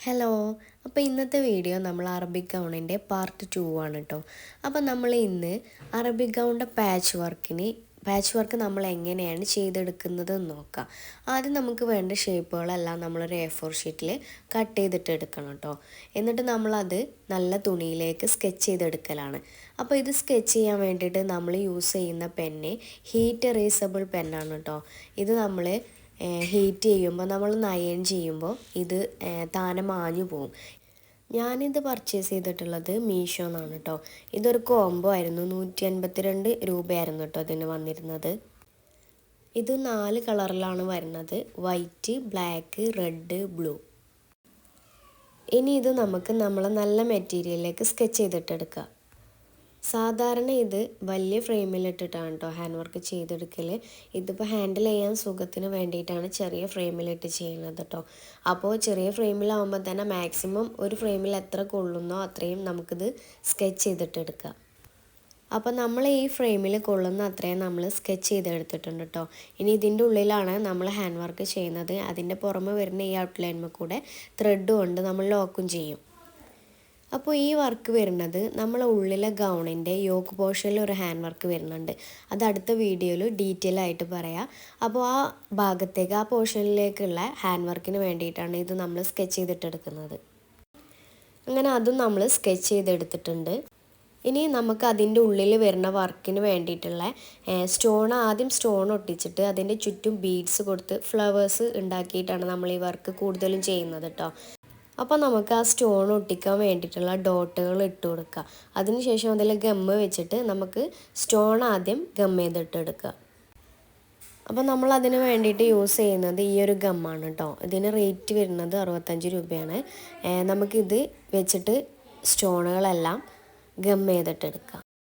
Hello. അപ്പോൾ ഇന്നത്തെ video നമ്മൾ അറബിക് ഗൗണിൻ്റെ പാർട്ട് 2 ആണ് കേട്ടോ. അപ്പോൾ നമ്മൾ ഇന്ന് അറബിക് ഗൗണിൻ്റെ പാച്ച് വർക്ക് നമ്മൾ എങ്ങനെയാണ് ചെയ്തെടുക്കുന്നത് എന്ന് നോക്കാം. ആദ്യം നമുക്ക് വേണ്ട ഷേപ്പുകളെല്ലാം നമ്മളൊരു A4 ഷീറ്റിൽ കട്ട് ചെയ്തിട്ട് എടുക്കണം കേട്ടോ. എന്നിട്ട് നമ്മളത് നല്ല തുണിയിലേക്ക് സ്കെച്ച് ചെയ്തെടുക്കലാണ്. അപ്പോൾ ഇത് സ്കെച്ച് ചെയ്യാൻ വേണ്ടിയിട്ട് നമ്മൾ യൂസ് ചെയ്യുന്ന പെന്ന് ഹീറ്റ് എറേസബിൾ പെന്നാണ് കേട്ടോ. ഇത് നമ്മൾ ഹീറ്റ് ചെയ്യുമ്പോൾ നമ്മൾ അയൺ ചെയ്യുമ്പോൾ ഇത് താനെ മാഞ്ഞു പോവും. ഞാനിത് പർച്ചേസ് ചെയ്തിട്ടുള്ളത് മീഷോന്നാണ് കേട്ടോ. ഇതൊരു കോംബോ ആയിരുന്നു, 152 രൂപയായിരുന്നു കേട്ടോ അതിന് വന്നിരുന്നത്. ഇത് 4 കളറിലാണ് വരുന്നത്: വൈറ്റ്, ബ്ലാക്ക്, റെഡ്, ബ്ലൂ. ഇനി ഇത് നമുക്ക് നമ്മളെ നല്ല മെറ്റീരിയലിലേക്ക് സ്കെച്ച് ചെയ്തിട്ടെടുക്കാം. സാധാരണ ഇത് വലിയ ഫ്രെയിമിലിട്ടിട്ടാണ് കേട്ടോ ഹാൻഡ് വർക്ക് ചെയ്തെടുക്കൽ. ഇതിപ്പോൾ ഹാൻഡിൽ ചെയ്യാൻ സുഖത്തിന് വേണ്ടിയിട്ടാണ് ചെറിയ ഫ്രെയിമിലിട്ട് ചെയ്യുന്നത് കേട്ടോ. അപ്പോൾ ചെറിയ ഫ്രെയിമിലാവുമ്പോൾ തന്നെ മാക്സിമം ഒരു ഫ്രെയിമിൽ എത്ര കൊള്ളുന്നോ അത്രയും നമുക്കിത് സ്കെച്ച് ചെയ്തിട്ടെടുക്കാം. അപ്പോൾ നമ്മൾ ഈ ഫ്രെയിമിൽ കൊള്ളുന്ന അത്രയും നമ്മൾ സ്കെച്ച് ചെയ്തെടുത്തിട്ടുണ്ട് കേട്ടോ. ഇനി ഇതിൻ്റെ ഉള്ളിലാണ് നമ്മൾ ഹാൻഡ് വർക്ക് ചെയ്യുന്നത്. അതിൻ്റെ പുറമെ വരുന്ന ഈ ഔട്ട്ലൈനിൽ കൂടെ ത്രെഡ് കൊണ്ട് നമ്മൾ ലോക്കും ചെയ്യും. അപ്പോൾ ഈ വർക്ക് വരുന്നത് നമ്മളെ ഉള്ളിലെ ഗൗണിൻ്റെ യോക്ക് പോർഷനിൽ ഒരു ഹാൻഡ് വർക്ക് വരുന്നുണ്ട്. അത് അടുത്ത വീഡിയോയിൽ ഡീറ്റെയിൽ ആയിട്ട് പറയാം. അപ്പോൾ ആ ഭാഗത്തേക്ക്, ആ പോർഷനിലേക്കുള്ള ഹാൻഡ് വർക്കിന് വേണ്ടിയിട്ടാണ് ഇത് നമ്മൾ സ്കെച്ച് ചെയ്തിട്ടെടുക്കുന്നത്. അങ്ങനെ അതും നമ്മൾ സ്കെച്ച് ചെയ്തെടുത്തിട്ടുണ്ട്. ഇനി നമുക്ക് അതിൻ്റെ ഉള്ളിൽ വരുന്ന വർക്കിന് വേണ്ടിയിട്ടുള്ള ആദ്യം സ്റ്റോൺ ഒട്ടിച്ചിട്ട് അതിൻ്റെ ചുറ്റും ബീഡ്സ് കൊടുത്ത് ഫ്ലവേഴ്സ് ഉണ്ടാക്കിയിട്ടാണ് നമ്മൾ ഈ വർക്ക് കൂടുതലും ചെയ്യുന്നത് കേട്ടോ. അപ്പോൾ നമുക്ക് ആ സ്റ്റോൺ ഒട്ടിക്കാൻ വേണ്ടിയിട്ടുള്ള ഡോട്ടുകൾ ഇട്ട് കൊടുക്കുക. അതിനുശേഷം അതിൽ ഗമ്മ് വെച്ചിട്ട് നമുക്ക് സ്റ്റോൺ ആദ്യം ഗം ചെയ്തിട്ടെടുക്കുക. അപ്പോൾ നമ്മൾ അതിന് വേണ്ടിയിട്ട് യൂസ് ചെയ്യുന്നത് ഈ ഒരു ഗമ്മാണ് കേട്ടോ. ഇതിന് റേറ്റ് വരുന്നത് 65 രൂപയാണ്. നമുക്കിത് വെച്ചിട്ട് സ്റ്റോണുകളെല്ലാം ഗം ചെയ്തിട്ടെടുക്കാം.